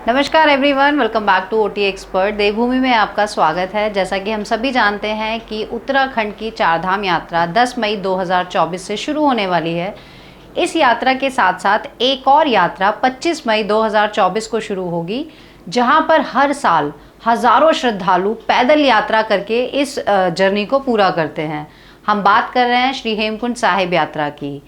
नमस्कार everyone, welcome back to OT expert. Devbhoomi में आपका स्वागत है। जैसा कि हम सभी जानते हैं कि उत्तराखंड की चारधाम यात्रा 10 मई 2024 से शुरू होने वाली है। इस यात्रा के साथ साथ एक और यात्रा 25 मई 2024 को शुरू होगी, जहां पर हर साल हजारों श्रद्धालु पैदल यात्रा करके इस जर्नी को पूरा करते हैं। हम बात कर रहे हैं श्री हेमकुंड साहिब यात्रा की।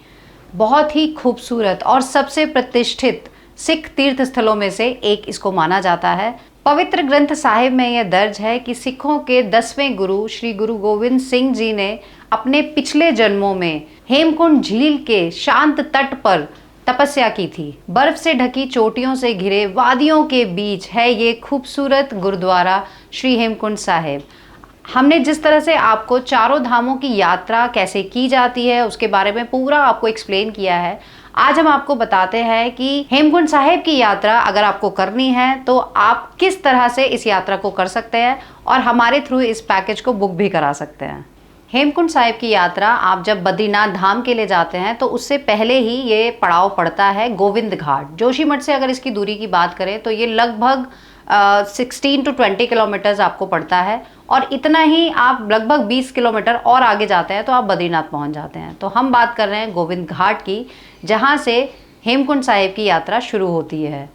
बहुत ही खूबसूरत और सबसे प्रतिष्ठित सिख तीर्थ स्थलों में से एक इसको माना जाता है। पवित्र ग्रंथ साहिब में यह दर्ज है कि सिखों के 10वें गुरु श्री गुरु गोविंद सिंह जी ने अपने पिछले जन्मों में हेमकुंड झील के शांत तट पर तपस्या की थी। बर्फ से ढकी चोटियों से घिरे वादियों के बीच है ये खूबसूरत गुरुद्वारा श्री हेमकुंड साहिब। हमने जिस तरह से आपको चारों धामों की यात्रा कैसे की जाती है उसके बारे में पूरा आपको एक्सप्लेन किया है। आज हम आपको बताते हैं कि हेमकुंड साहिब की यात्रा अगर आपको करनी है तो आप किस तरह से इस यात्रा को कर सकते हैं और हमारे थ्रू इस पैकेज को बुक भी करा सकते हैं। हेमकुंड साहिब की यात्रा आप जब बद्रीनाथ धाम के लिए जाते हैं तो उससे पहले ही ये पड़ाव पड़ता है गोविंद घाट। जोशीमठ से अगर इसकी दूरी की बात करें तो ये लगभग 16 to 20 किलोमीटर्स आपको पड़ता है, और इतना ही आप लगभग 20 किलोमीटर और आगे जाते हैं तो आप बद्रीनाथ पहुंच जाते हैं। तो हम बात कर रहे हैं गोविंद घाट की, जहां से हेमकुंड साहिब की यात्रा शुरू होती है।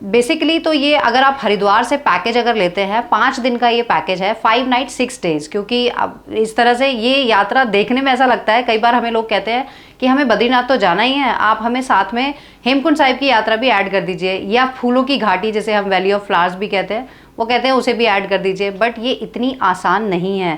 बेसिकली तो ये अगर आप हरिद्वार से पैकेज अगर लेते हैं, 5 दिन का ये पैकेज है, 5 नाइट 6 डेज। क्योंकि अब इस तरह से ये यात्रा देखने में ऐसा लगता है, कई बार हमें लोग कहते हैं कि हमें बद्रीनाथ तो जाना ही है, आप हमें साथ में हेमकुंड साहिब की यात्रा भी ऐड कर दीजिए, या फूलों की घाटी जिसे हम वैली ऑफ फ्लावर्स भी कहते हैं, वो कहते हैं उसे भी ऐड कर दीजिए। बट ये इतनी आसान नहीं है।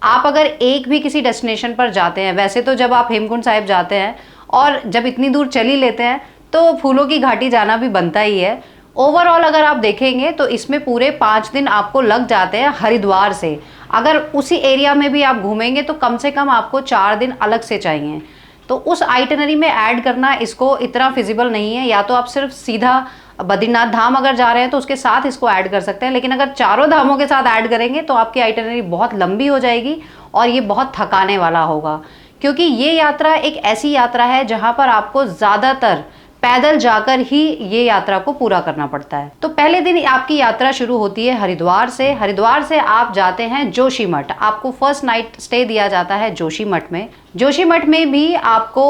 आप अगर एक भी किसी डेस्टिनेशन पर जाते हैं, वैसे तो जब आप हेमकुंड साहिब जाते हैं और जब इतनी दूर चल ही लेते हैं तो फूलों की घाटी जाना भी बनता ही है। ओवरऑल अगर आप देखेंगे तो इसमें पूरे 5 दिन आपको लग जाते हैं हरिद्वार से। अगर उसी एरिया में भी आप घूमेंगे तो कम से कम आपको 4 दिन अलग से चाहिए। तो उस आइटनरी में ऐड करना इसको इतना फिजिबल नहीं है। या तो आप सिर्फ सीधा बद्रीनाथ धाम अगर जा रहे हैं तो उसके साथ इसको ऐड कर सकते हैं, लेकिन अगर चारों धामों के साथ ऐड करेंगे तो आपकी आइटनरी बहुत लंबी हो जाएगी और ये बहुत थकाने वाला होगा। क्योंकि ये यात्रा एक ऐसी यात्रा है जहां पर आपको ज़्यादातर पैदल जाकर ही ये यात्रा को पूरा करना पड़ता है। तो पहले दिन आपकी यात्रा शुरू होती है हरिद्वार से। हरिद्वार से आप जाते हैं जोशीमठ। आपको फर्स्ट नाइट स्टे दिया जाता है जोशीमठ में। जोशीमठ में भी आपको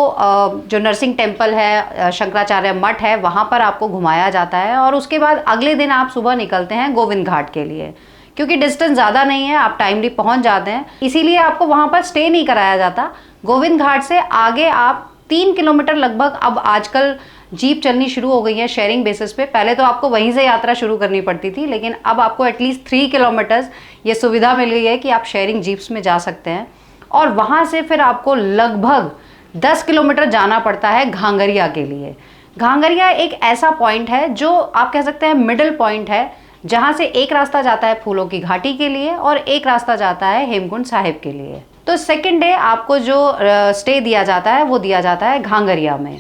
जो नरसिंह टेम्पल है, शंकराचार्य मठ है, वहां पर आपको घुमाया जाता है। और उसके बाद अगले दिन आप सुबह निकलते हैं गोविंद घाट के लिए। क्योंकि डिस्टेंस ज़्यादा नहीं है, आप टाइमली पहुंच जाते हैं, इसीलिए आपको वहां पर स्टे नहीं कराया जाता। गोविंद घाट से आगे आप 3 किलोमीटर लगभग, अब आजकल जीप चलनी शुरू हो गई है शेयरिंग बेसिस पे। पहले तो आपको वहीं से यात्रा शुरू करनी पड़ती थी, लेकिन अब आपको एटलीस्ट 3 किलोमीटर्स ये सुविधा मिल गई है कि आप शेयरिंग जीप्स में जा सकते हैं। और वहाँ से फिर आपको लगभग 10 किलोमीटर जाना पड़ता है घांगरिया के लिए। घांगरिया एक ऐसा पॉइंट है जो आप कह सकते हैं मिडिल पॉइंट है, जहाँ से एक रास्ता जाता है फूलों की घाटी के लिए और एक रास्ता जाता है हेमकुंड साहिब के लिए। तो सेकेंड डे आपको जो स्टे दिया जाता है वो दिया जाता है घांगरिया में।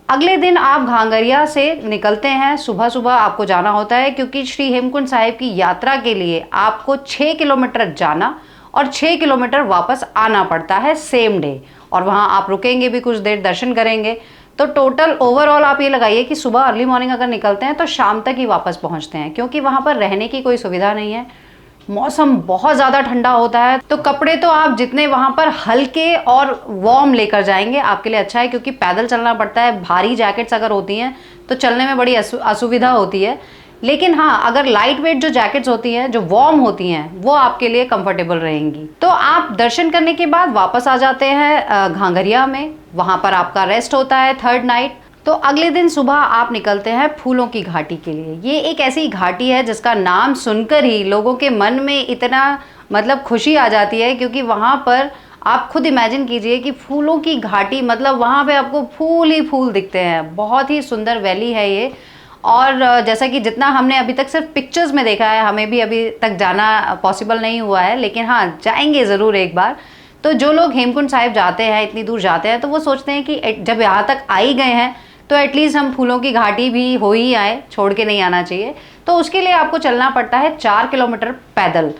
अगले दिन आप घांगरिया से निकलते हैं। सुबह सुबह आपको जाना होता है, क्योंकि श्री हेमकुंड साहिब की यात्रा के लिए आपको 6 किलोमीटर जाना और 6 किलोमीटर वापस आना पड़ता है सेम डे। और वहाँ आप रुकेंगे भी, कुछ देर दर्शन करेंगे। तो टोटल ओवरऑल आप ये लगाइए कि सुबह अर्ली मॉर्निंग अगर निकलते हैं तो शाम तक ही वापस पहुँचते हैं, क्योंकि वहाँ पर रहने की कोई सुविधा नहीं है। मौसम बहुत ज़्यादा ठंडा होता है, तो कपड़े तो आप जितने वहाँ पर हल्के और वार्म लेकर जाएंगे आपके लिए अच्छा है, क्योंकि पैदल चलना पड़ता है। भारी जैकेट्स अगर होती हैं तो चलने में बड़ी असुविधा होती है। लेकिन हाँ, अगर लाइट वेट जो जैकेट्स होती हैं, जो वार्म होती हैं, वो आपके लिए कंफर्टेबल रहेंगी। तो आप दर्शन करने के बाद वापस आ जाते हैं घांगरिया में। वहाँ पर आपका रेस्ट होता है थर्ड नाइट। तो अगले दिन सुबह आप निकलते हैं फूलों की घाटी के लिए। ये एक ऐसी घाटी है जिसका नाम सुनकर ही लोगों के मन में इतना मतलब खुशी आ जाती है, क्योंकि वहाँ पर आप खुद इमेजिन कीजिए कि फूलों की घाटी, मतलब वहाँ पे आपको फूल ही फूल दिखते हैं। बहुत ही सुंदर वैली है ये। और जैसा कि जितना हमने अभी तक सिर्फ पिक्चर्स में देखा है, हमें भी अभी तक जाना पॉसिबल नहीं हुआ है, लेकिन हाँ, जाएंगे ज़रूर एक बार। तो जो लोग हेमकुंड साहिब जाते हैं, इतनी दूर जाते हैं, तो वो सोचते हैं कि जब यहाँ तक आ ही गए हैं तो एटलीस्ट हम फूलों की घाटी भी हो ही आए, छोड़ के नहीं आना चाहिए। तो उसके लिए आपको चलना पड़ता है 4 किलोमीटर पैदल।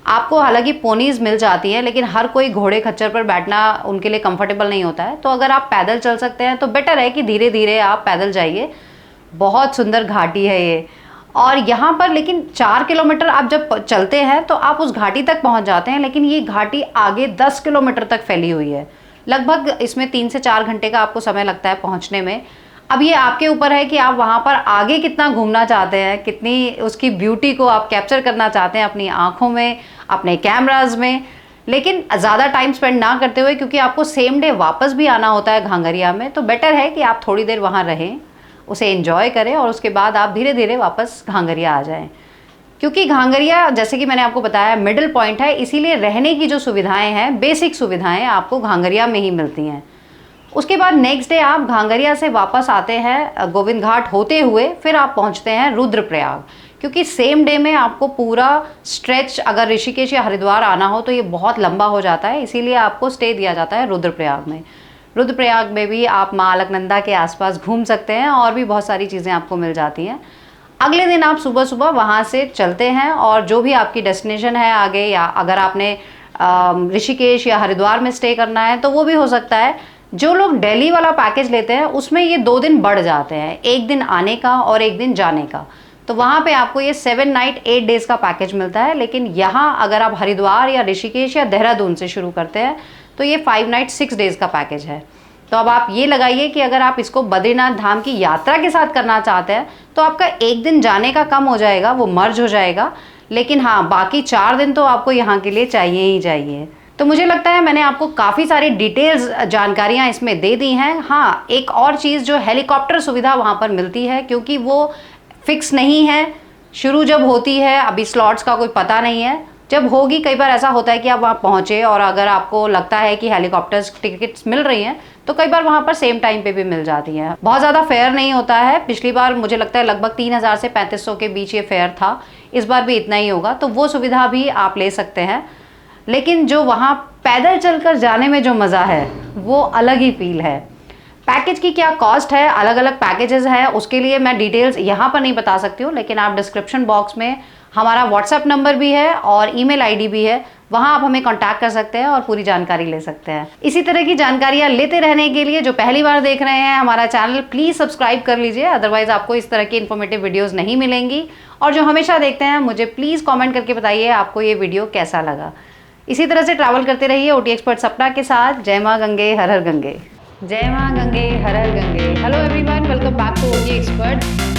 आपको हालांकि पोनीज मिल जाती हैं, लेकिन हर कोई घोड़े खच्चर पर बैठना उनके लिए कंफर्टेबल नहीं होता है। तो अगर आप पैदल चल सकते हैं तो बेटर है कि धीरे धीरे आप पैदल जाइए। बहुत सुंदर घाटी है ये। और यहाँ पर लेकिन 4 किलोमीटर आप जब चलते हैं तो आप उस घाटी तक पहुँच जाते हैं, लेकिन ये घाटी आगे 10 किलोमीटर तक फैली हुई है। लगभग इसमें 3 से 4 घंटे का आपको समय लगता है पहुँचने में। अब ये आपके ऊपर है कि आप वहाँ पर आगे कितना घूमना चाहते हैं, कितनी उसकी ब्यूटी को आप कैप्चर करना चाहते हैं अपनी आँखों में, अपने कैमराज में, लेकिन ज़्यादा टाइम स्पेंड ना करते हुए, क्योंकि आपको सेम डे वापस भी आना होता है घांगरिया में। तो बेटर है कि आप थोड़ी देर वहाँ रहें, उसे एंजॉय करें और उसके बाद आप धीरे धीरे वापस घांगरिया आ जाएं। क्योंकि घांगरिया, जैसे कि मैंने आपको बताया, मिडिल पॉइंट है, इसीलिए रहने की जो सुविधाएं हैं, बेसिक सुविधाएं आपको घांगरिया में ही मिलती हैं। उसके बाद नेक्स्ट डे आप घांगरिया से वापस आते हैं गोविंद घाट होते हुए, फिर आप पहुंचते हैं रुद्रप्रयाग। क्योंकि सेम डे में आपको पूरा स्ट्रेच अगर ऋषिकेश या हरिद्वार आना हो तो ये बहुत लंबा हो जाता है, इसीलिए आपको स्टे दिया जाता है रुद्रप्रयाग में। रुद्रप्रयाग में भी आप माँ अलकनंदा के आसपास घूम सकते हैं और भी बहुत सारी चीज़ें आपको मिल जाती हैं। अगले दिन आप सुबह सुबह वहाँ से चलते हैं और जो भी आपकी डेस्टिनेशन है आगे, या अगर आपने ऋषिकेश या हरिद्वार में स्टे करना है तो वो भी हो सकता है। जो लोग दिल्ली वाला पैकेज लेते हैं उसमें ये 2 दिन बढ़ जाते हैं, 1 दिन आने का और 1 दिन जाने का। तो वहाँ पे आपको ये 7 नाइट 8 डेज़ का पैकेज मिलता है। लेकिन यहाँ अगर आप हरिद्वार या ऋषिकेश या देहरादून से शुरू करते हैं तो ये 5 नाइट 6 डेज़ का पैकेज है। तो अब आप ये लगाइए कि अगर आप इसको बद्रीनाथ धाम की यात्रा के साथ करना चाहते हैं तो आपका 1 दिन जाने का कम हो जाएगा, वो मर्ज हो जाएगा। लेकिन हाँ, बाकी 4 दिन तो आपको यहाँ के लिए चाहिए ही चाहिए। तो मुझे लगता है मैंने आपको काफ़ी सारी डिटेल्स जानकारियाँ इसमें दे दी हैं। हाँ, एक और चीज़, जो हेलीकॉप्टर सुविधा वहाँ पर मिलती है, क्योंकि वो फिक्स नहीं है, शुरू जब होती है, अभी स्लॉट्स का कोई पता नहीं है, जब होगी। कई बार ऐसा होता है कि आप वहाँ पहुँचे और अगर आपको लगता है कि हेलीकॉप्टर्स टिकट्स मिल रही हैं तो कई बार वहाँ पर सेम टाइम पे भी मिल जाती हैं। बहुत ज़्यादा फेयर नहीं होता है। पिछली बार मुझे लगता है लगभग 3000 से 3500 के बीच ये फेयर था, इस बार भी इतना ही होगा। तो वो सुविधा भी आप ले सकते हैं। लेकिन जो वहाँ पैदल चलकर जाने में जो मज़ा है वो अलग ही फील है। पैकेज की क्या कॉस्ट है, अलग अलग पैकेजेस है, उसके लिए मैं डिटेल्स यहाँ पर नहीं बता सकती हूँ, लेकिन आप डिस्क्रिप्शन बॉक्स में हमारा व्हाट्सएप नंबर भी है और ईमेल आईडी भी है, वहाँ आप हमें कांटेक्ट कर सकते हैं और पूरी जानकारी ले सकते हैं। इसी तरह की जानकारियाँ लेते रहने के लिए जो पहली बार देख रहे हैं हमारा चैनल, प्लीज़ सब्सक्राइब कर लीजिए, अदरवाइज़ आपको इस तरह की इन्फॉर्मेटिव वीडियोज़ नहीं मिलेंगी। और जो हमेशा देखते हैं, मुझे प्लीज़ कॉमेंट करके बताइए आपको ये वीडियो कैसा लगा। इसी तरह से ट्रैवल करते रहिए ओटी एक्सपर्ट सपना के साथ। जय माँ गंगे, हर हर गंगे। जय माँ गंगे, हर हर Gange. Hello everyone, welcome back to OT expert.